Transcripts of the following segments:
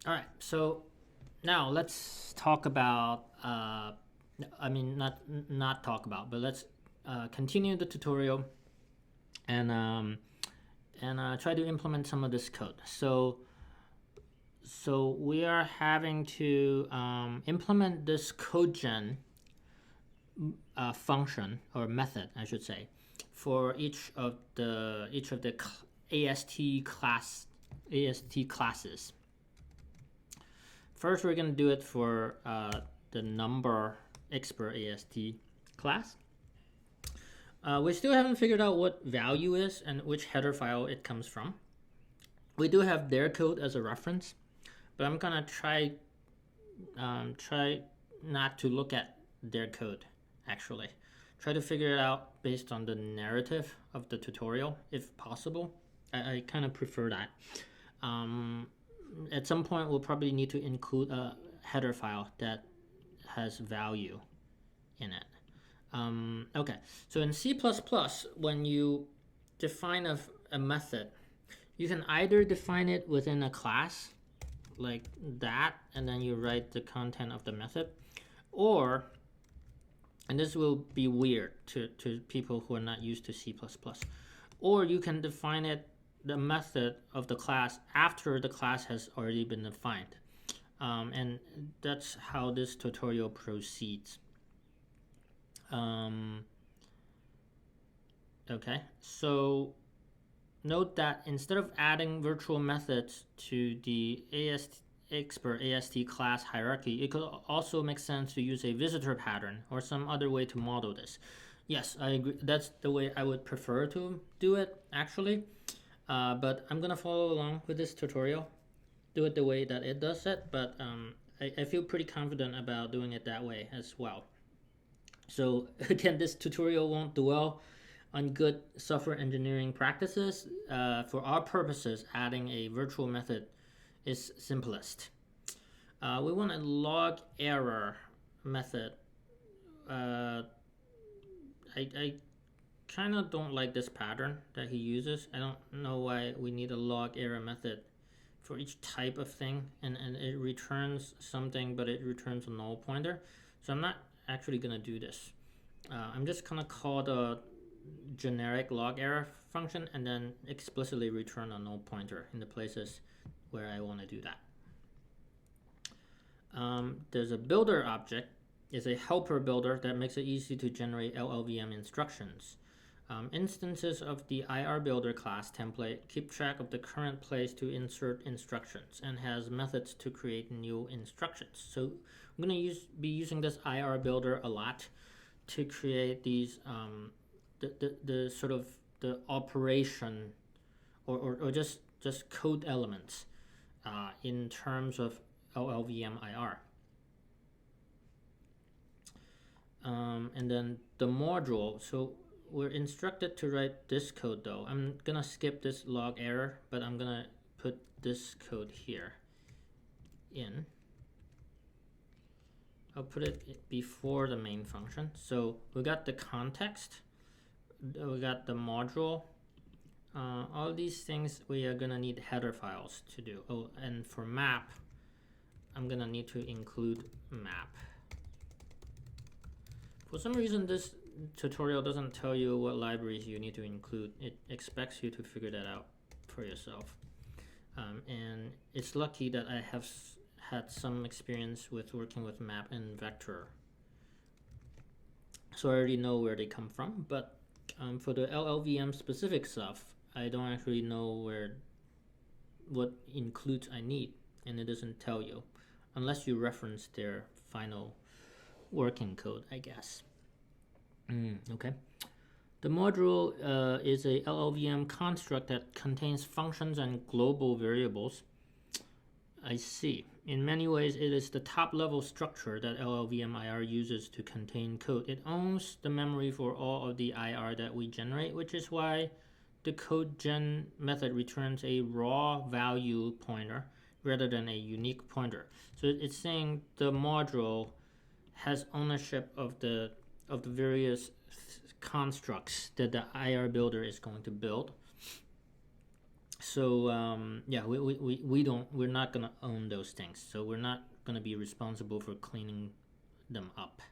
All right, so now let's talk about, I mean, not talk about, but let's continue the tutorial and try to implement some of this code. So we are having to implement this CodeGen function or method, I should say, for each of the AST classes. First, we're going to do it for the number expert AST class. We still haven't figured out what value is and which header file it comes from. We do have their code as a reference, but I'm gonna try not to look at their code. Actually, try to figure it out based on the narrative of the tutorial, if possible. I kind of prefer that. At some point, we'll probably need to include a header file that has value in it. Okay, so in C++, when you define a method, you can either define it within a class, like that, and then you write the content of the method, or, and this will be weird to people who are not used to C++, or you can define it, the method of the class, after the class has already been defined. And that's how this tutorial proceeds. Okay, so note that instead of adding virtual methods to the expert AST class hierarchy, it could also make sense to use a visitor pattern or some other way to model this. Yes, I agree. That's the way I would prefer to do it, actually. But I'm gonna follow along with this tutorial, do it the way that it does it, but I feel pretty confident about doing it that way as well. So again, this tutorial won't dwell on good software engineering practices. For our purposes, adding a virtual method is simplest. We want a log error method. I kind of don't like this pattern that he uses. I don't know why we need a log error method for each type of thing, and it returns something, but it returns a null pointer. So I'm not actually gonna do this. I'm just gonna call the generic log error function and then explicitly return a null pointer in the places where I want to do that. There's a builder object. It's a helper builder that makes it easy to generate LLVM instructions. Instances of the IR builder class template keep track of the current place to insert instructions and has methods to create new instructions. So I'm going to be using this IR builder a lot to create these the sort of the operation or just code elements in terms of LLVM IR. And then the module, so we're instructed to write this code though. I'm gonna skip this log error, but I'm gonna put this code here in. I'll put it before the main function. So we got the context, we got the module, all these things we are gonna need header files to do. Oh, and for map, I'm gonna need to include map. For some reason, this tutorial doesn't tell you what libraries you need to include. It expects you to figure that out for yourself. And it's lucky that I have had some experience with working with map and vector, so I already know where they come from. But for the LLVM specific stuff, I don't actually know what includes I need, and it doesn't tell you unless you reference their final working code, I guess. Okay. The module is a LLVM construct that contains functions and global variables. I see. In many ways, it is the top-level structure that LLVM IR uses to contain code. It owns the memory for all of the IR that we generate, which is why the CodeGen method returns a raw value pointer rather than a unique pointer. So it's saying the module has ownership of the various constructs that the IR builder is going to build. So yeah, we're not gonna own those things. So we're not gonna be responsible for cleaning them up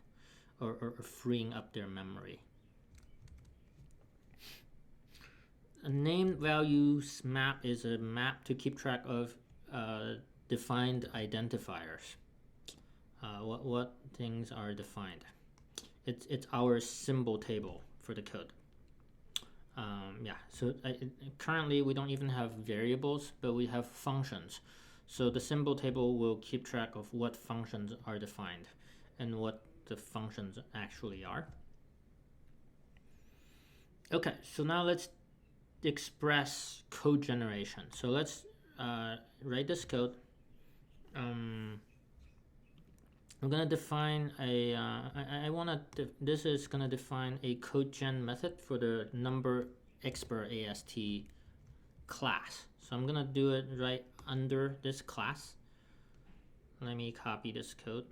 or freeing up their memory. A named values map is a map to keep track of defined identifiers. What things are defined? It's our symbol table for the code. Yeah, so currently we don't even have variables, but we have functions. So the symbol table will keep track of what functions are defined and what the functions actually are. Okay, so now let's express code generation. So let's write this code. I'm gonna define a. This is gonna define a CodeGen method for the number expert AST class. So I'm gonna do it right under this class. Let me copy this code.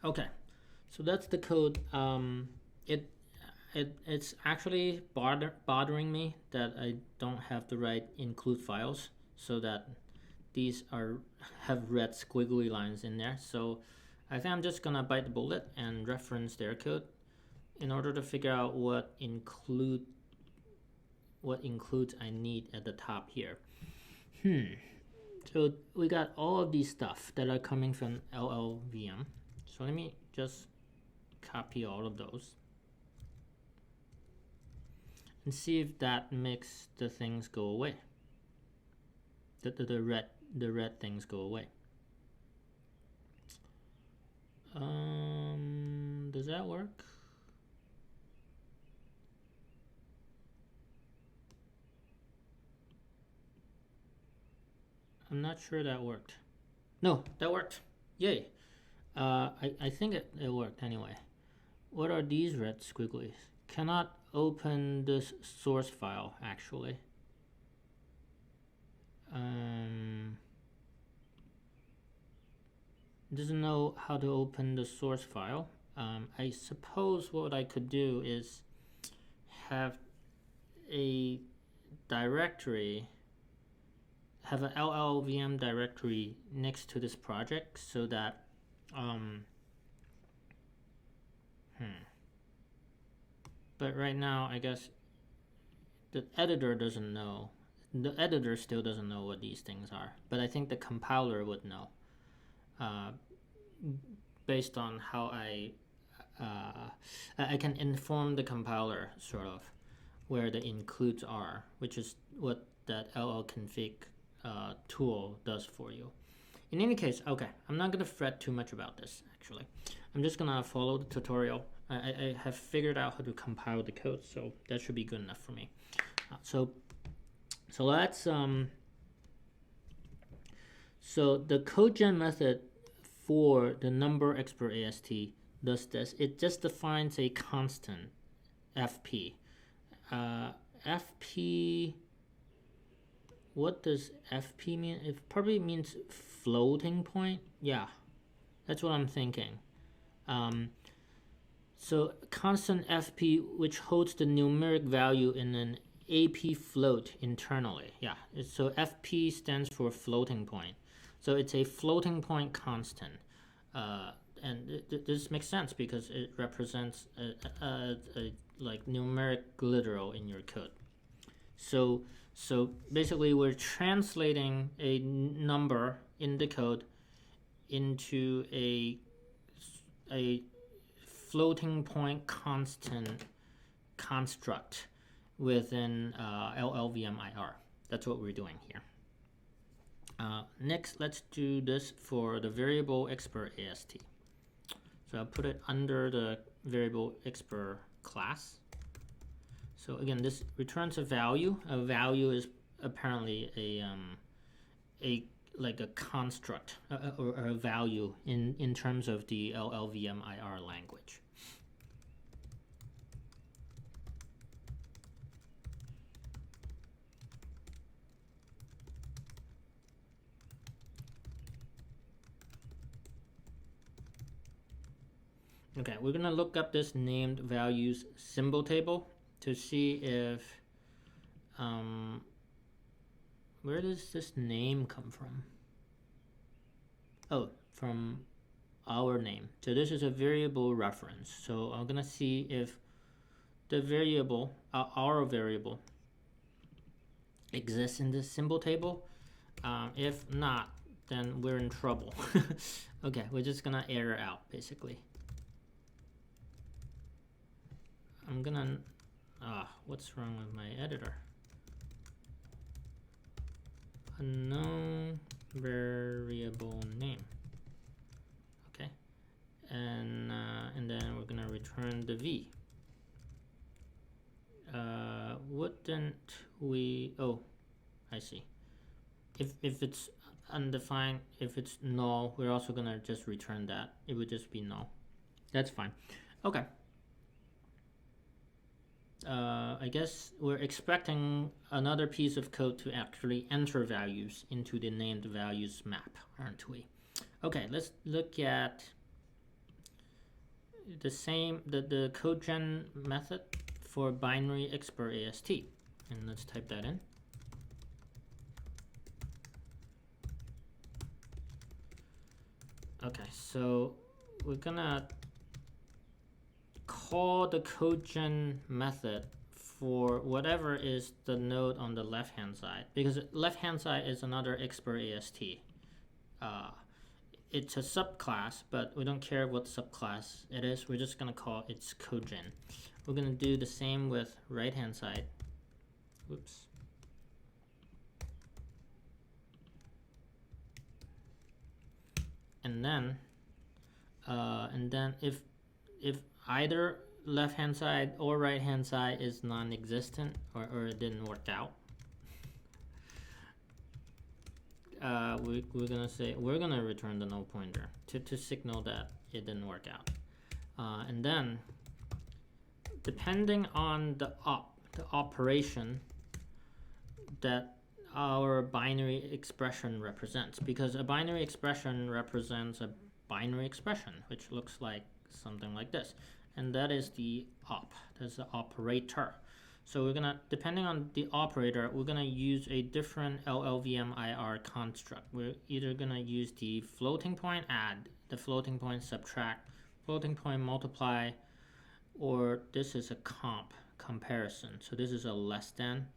Okay, so that's the code. It's actually bothering me that I don't have the right include files, so that these have red squiggly lines in there. So I think I'm just gonna bite the bullet and reference their code in order to figure out what includes I need at the top here. So we got all of these stuff that are coming from LLVM. So let me just copy all of those and see if that makes the things go away. The red things go away. Does that work? I'm not sure that worked. No, that worked. Yay. I think it worked anyway. What are these red squigglies? Cannot open this source file actually. Doesn't know how to open the source file. I suppose what I could do is have a directory, have an LLVM directory next to this project so that but right now I guess the editor doesn't know. The editor still doesn't know what these things are, but I think the compiler would know based on how I can inform the compiler sort of where the includes are, which is what that llconfig tool does for you. In any case, okay, I'm not gonna fret too much about this actually. I'm just gonna follow the tutorial. I have figured out how to compile the code, so that should be good enough for me. So let's so the CodeGen method for the number expert AST does this. It just defines a constant FP. FP. What does FP mean? It probably means floating point. Yeah, that's what I'm thinking. So constant FP, which holds the numeric value in an AP float internally. Yeah, so FP stands for floating point. So it's a floating point constant. And this makes sense because it represents a like numeric literal in your code. So basically we're translating a number in the code into a floating point constant construct within LLVM IR. That's what we're doing here. Next, let's do this for the variable expert AST. So I'll put it under the variable expert class. So again, this returns a value. A value is apparently a like a construct or a value in terms of the LLVM IR language. Okay, we're gonna look up this named values symbol table to see if where does this name come from? Oh, from our name. So this is a variable reference. So I'm gonna see if the variable, our variable, exists in this symbol table. If not, then we're in trouble. Okay, we're just gonna error out basically. I'm gonna, what's wrong with my editor? Unknown variable name. Okay, and then we're gonna return the v. Wouldn't we? Oh, I see. If it's undefined, if it's null, we're also gonna just return that. It would just be null. That's fine. Okay. I guess we're expecting another piece of code to actually enter values into the named values map, aren't we? Okay, let's look at the same, the CodeGen method for binary expr AST. And let's type that in. Okay, so we're gonna call the CodeGen method for whatever is the node on the left hand side, because left hand side is another expr AST. It's a subclass, but we don't care what subclass it is. We're just gonna call it CodeGen. We're gonna do the same with right hand side. Whoops. And then if either left hand side or right hand side is non-existent, or it didn't work out, we're gonna say we're gonna return the null pointer to signal that it didn't work out. And then depending on the operation that our binary expression represents, because a binary expression represents a binary expression which looks like something like this, and that is the op, that's the operator. So we're gonna, depending on the operator, we're gonna use a different LLVM IR construct. We're either gonna use the floating point add, the floating point subtract, floating point multiply, or this is a comparison. So this is a less than,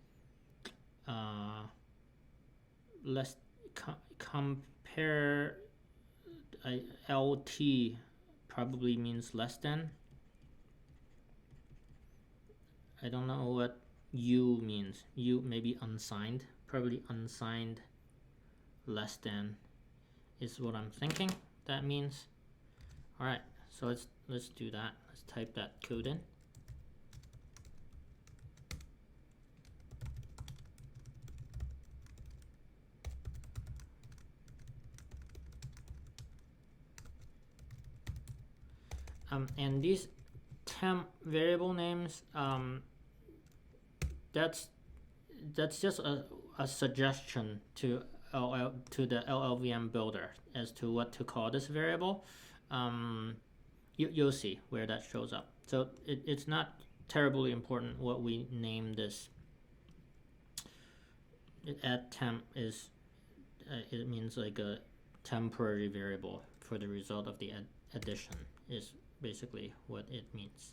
compare, LT probably means less than. I don't know what U means. U maybe unsigned, probably unsigned less than is what I'm thinking that means. All right, so let's do that. Let's type that code in. And these temp variable names, that's just a suggestion to the LLVM builder as to what to call this variable. You'll see where that shows up. So it's not terribly important what we name this. Add temp is it means like a temporary variable for the result of the addition is basically what it means.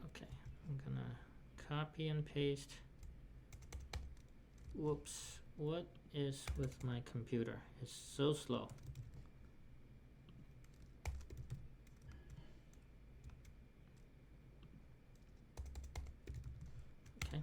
Okay, I'm gonna copy and paste. Whoops, what is with my computer? It's so slow. Okay.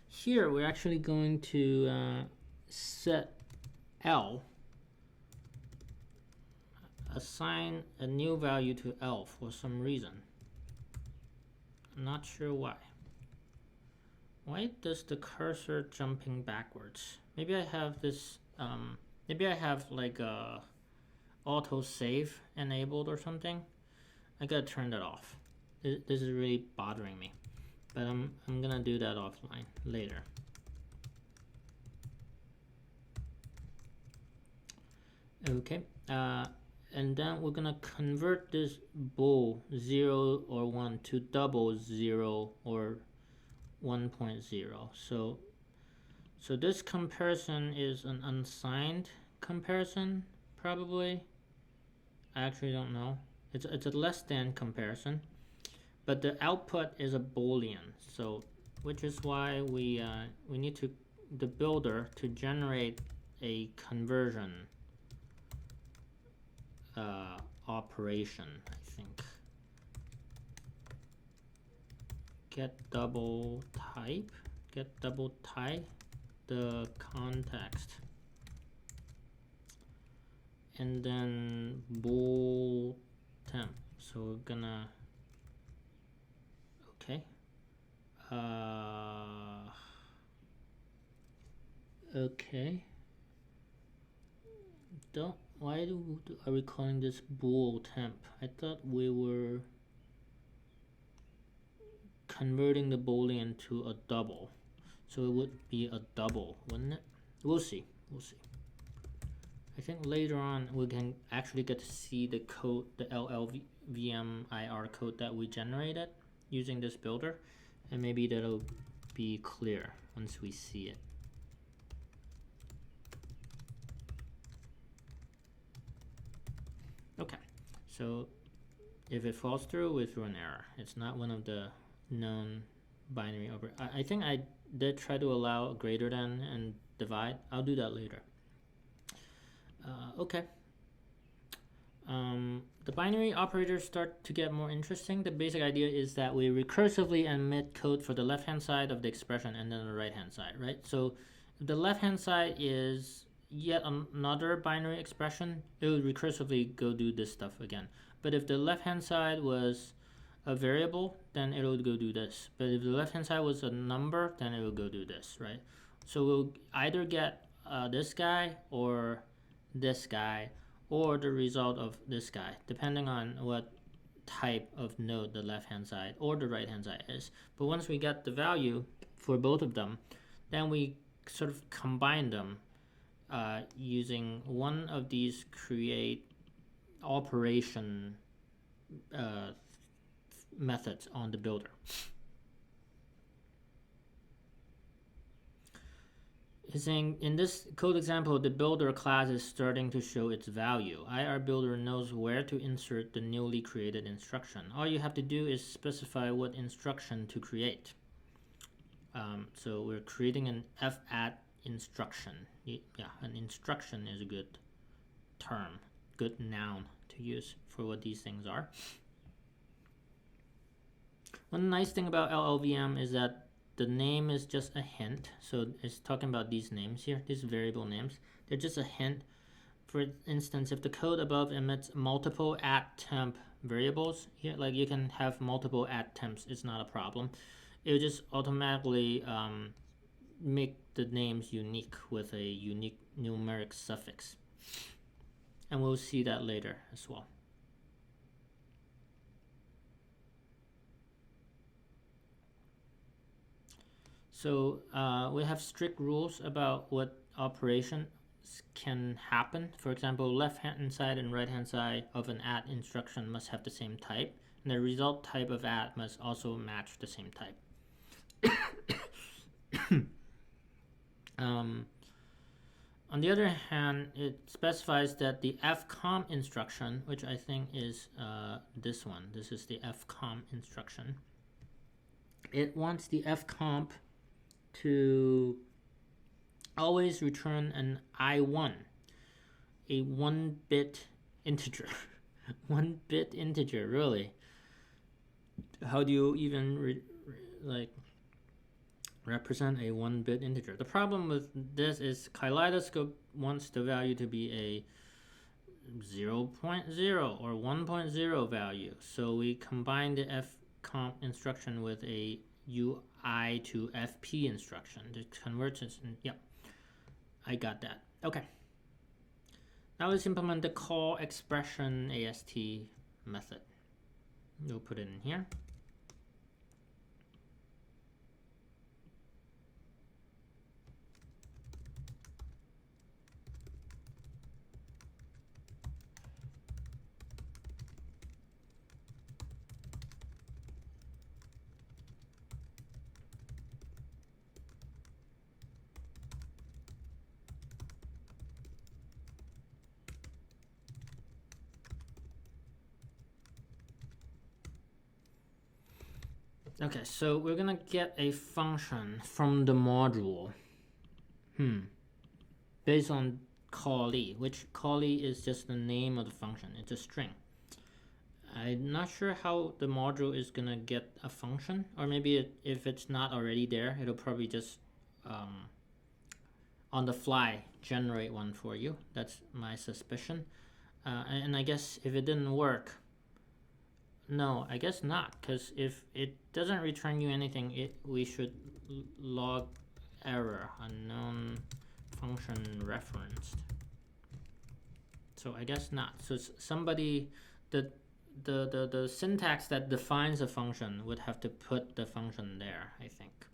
Here we're actually going to set L, assign a new value to L for some reason. I'm not sure why. Why does the cursor jumping backwards? Maybe I have this, maybe I have like a auto save enabled or something. I gotta turn that off. This is really bothering me, but I'm gonna do that offline later. Okay, and then we're gonna convert this bool 0 or 1 to double 0 or 1.0. So this comparison is an unsigned comparison, probably. I actually don't know. It's a less than comparison, but the output is a Boolean. So, which is why we need the builder to generate a conversion operation. I think get double type the context, and then bool temp. So we're gonna okay. Why are we calling this bool temp? I thought we were converting the boolean to a double, so it would be a double, wouldn't it? We'll see. I think later on we can actually get to see the code, the LLVM IR code that we generated using this builder, and maybe that'll be clear once we see it. Okay, so if it falls through, we throw an error. It's not one of the known binary operators. I think I did try to allow greater than and divide. I'll do that later. Okay. The binary operators start to get more interesting. The basic idea is that we recursively emit code for the left-hand side of the expression and then the right-hand side, right? So if the left-hand side is yet another binary expression, it would recursively go do this stuff again. But if the left-hand side was a variable, then it would go do this. But if the left-hand side was a number, then it would go do this, right? So we'll either get this guy or this guy, or the result of this guy, depending on what type of node the left-hand side or the right-hand side is. But once we get the value for both of them, then we sort of combine them using one of these create operation methods on the builder. It's saying in this code example, the builder class is starting to show its value. IR builder knows where to insert the newly created instruction. All you have to do is specify what instruction to create. So we're creating an f-at instruction. Yeah, an instruction is a good term, good noun to use for what these things are. One nice thing about LLVM is that the name is just a hint. So it's talking about these names here, these variable names. They're just a hint. For instance, if the code above emits multiple @temp variables, here, like you can have multiple @temps, it's not a problem. It will just automatically make the names unique with a unique numeric suffix. And we'll see that later as well. So we have strict rules about what operations can happen. For example, left-hand side and right-hand side of an @ instruction must have the same type, and the result type of @ must also match the same type. On the other hand, it specifies that the fcomp instruction, which I think is this one, this is the fcomp instruction, it wants the fcomp to always return an I1, a 1-bit integer. 1-bit integer, really? How do you even represent a 1-bit integer? The problem with this is Kaleidoscope wants the value to be a 0.0 or 1.0 value. So we combine the fcomp instruction with a UI to FP instruction. It converts it. Yep, I got that. Okay. Now let's implement the call expression AST method. We'll put it in here. Okay, so we're gonna get a function from the module. Based on callee, which callee is just the name of the function. It's a string. I'm not sure how the module is gonna get a function, or maybe if it's not already there, it'll probably just on the fly generate one for you. That's my suspicion. And I guess if it didn't work, no, I guess not, because if it doesn't return you anything, we should log error, unknown function referenced. So I guess not. So somebody, the syntax that defines a function would have to put the function there, I think.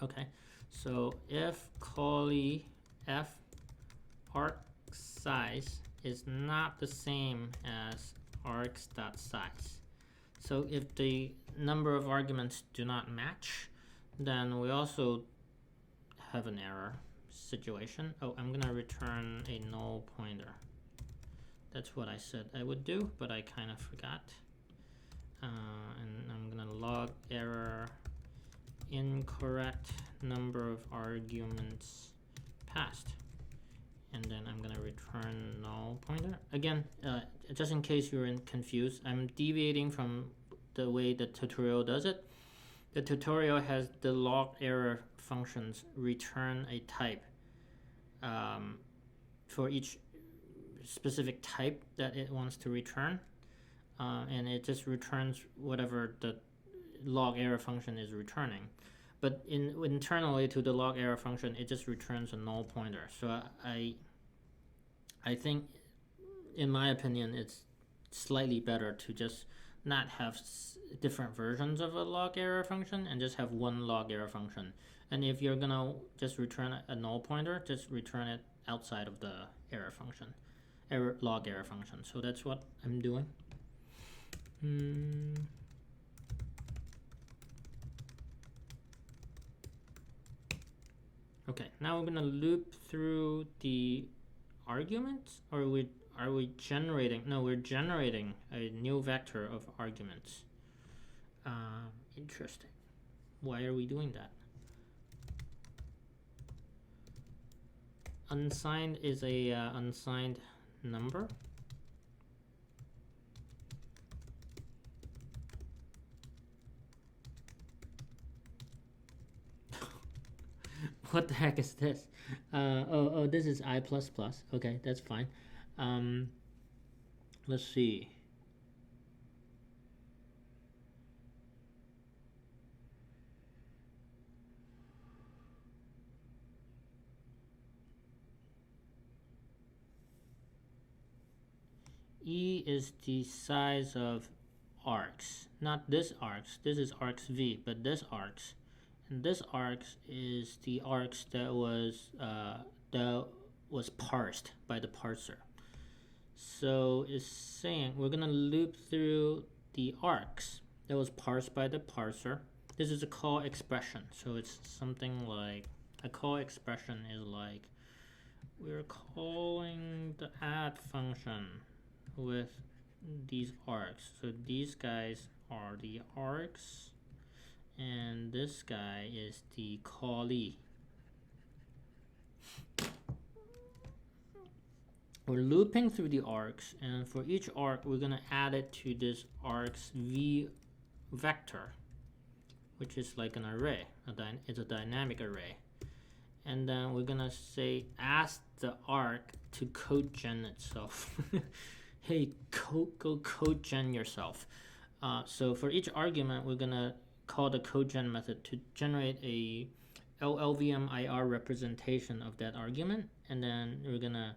Okay, so if callee f arc size is not the same as args.size. So if the number of arguments do not match, then we also have an error situation. Oh, I'm gonna return a null pointer. That's what I said I would do, but I kind of forgot. And I'm gonna log error incorrect number of arguments passed. And then I'm gonna return null pointer. Again, just in case you're confused, I'm deviating from the way the tutorial does it. The tutorial has the log error functions return a type for each specific type that it wants to return, and it just returns whatever the log error function is returning. But internally to the log error function, it just returns a null pointer. So I think, in my opinion, it's slightly better to just not have different versions of a log error function and just have one log error function. And if you're gonna just return a null pointer, just return it outside of the error function, log error function. So that's what I'm doing. Okay, now we're gonna loop through the arguments, or are we generating? No, we're generating a new vector of arguments. Interesting. Why are we doing that? Unsigned is a unsigned number. What the heck is this? Oh, this is I++. Okay, that's fine. Let's see. E is the size of arcs, not this arcs. This is arcs V, but this arcs. And this arcs is the arcs that was parsed by the parser. So it's saying we're gonna loop through the arcs that was parsed by the parser. This is a call expression, so it's something like a call expression is like we're calling the add function with these arcs. So these guys are the arcs, and this guy is the callee. We're looping through the arcs, and for each arc we're gonna add it to this arcs v vector, which is like an array. It's a dynamic array. And then we're gonna say ask the arc to CodeGen itself. Hey, go CodeGen yourself. So for each argument we're gonna call the CodeGen method to generate a LLVM IR representation of that argument, and then we're gonna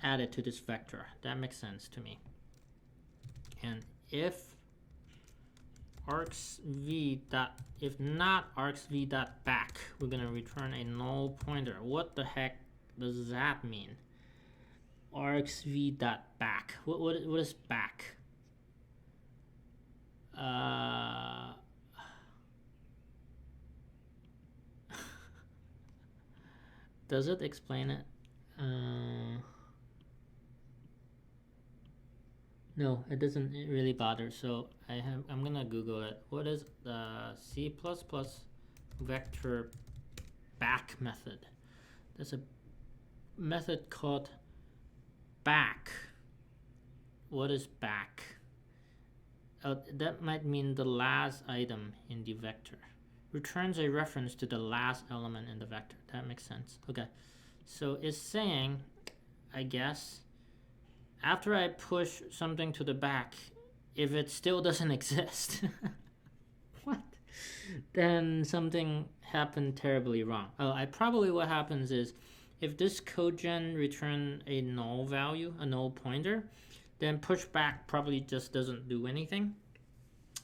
add it to this vector. That makes sense to me. And if if not argsv dot back, we're gonna return a null pointer. What the heck does that mean? Argsv dot back. What is back? Does it explain it? No, it doesn't really bother. So I'm gonna Google it. What is the C++ vector back method? There's a method called back. What is back? That might mean the last item in the vector. Returns a reference to the last element in the vector. That makes sense. Okay, so it's saying, I guess, after I push something to the back, if it still doesn't exist, what? Then something happened terribly wrong. Probably what happens is, if this CodeGen return a null value, a null pointer, then push back probably just doesn't do anything.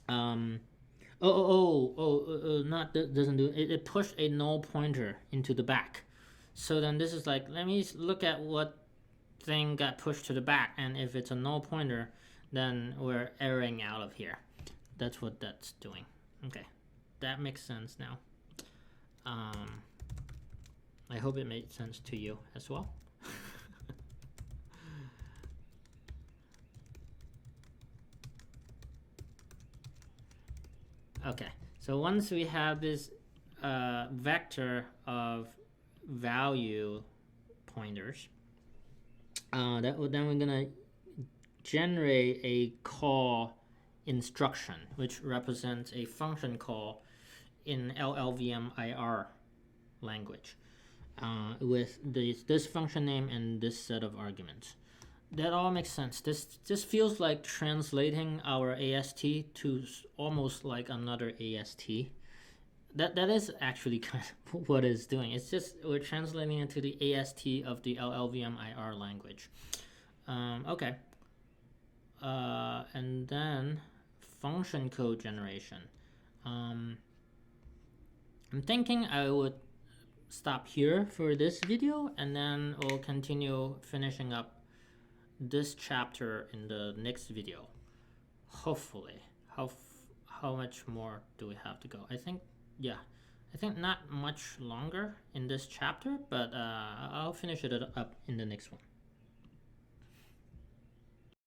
Not doesn't do it. It pushed a null pointer into the back. So then this is like, let me look at what thing got pushed to the back, and if it's a null pointer, then we're erroring out of here. That's what that's doing. Okay, that makes sense now. I hope it made sense to you as well. Okay, so once we have this vector of value pointers, then we're gonna generate a call instruction, which represents a function call in LLVM IR language, with this function name and this set of arguments. That all makes sense. This feels like translating our AST to almost like another AST. That is actually kind of what it's doing. It's just we're translating it to the AST of the LLVM IR language. Okay. And then function code generation. I'm thinking I would stop here for this video, and then we'll continue finishing up this chapter in the next video. Hopefully. How much more do we have to go? I think not much longer in this chapter, but I'll finish it up in the next one.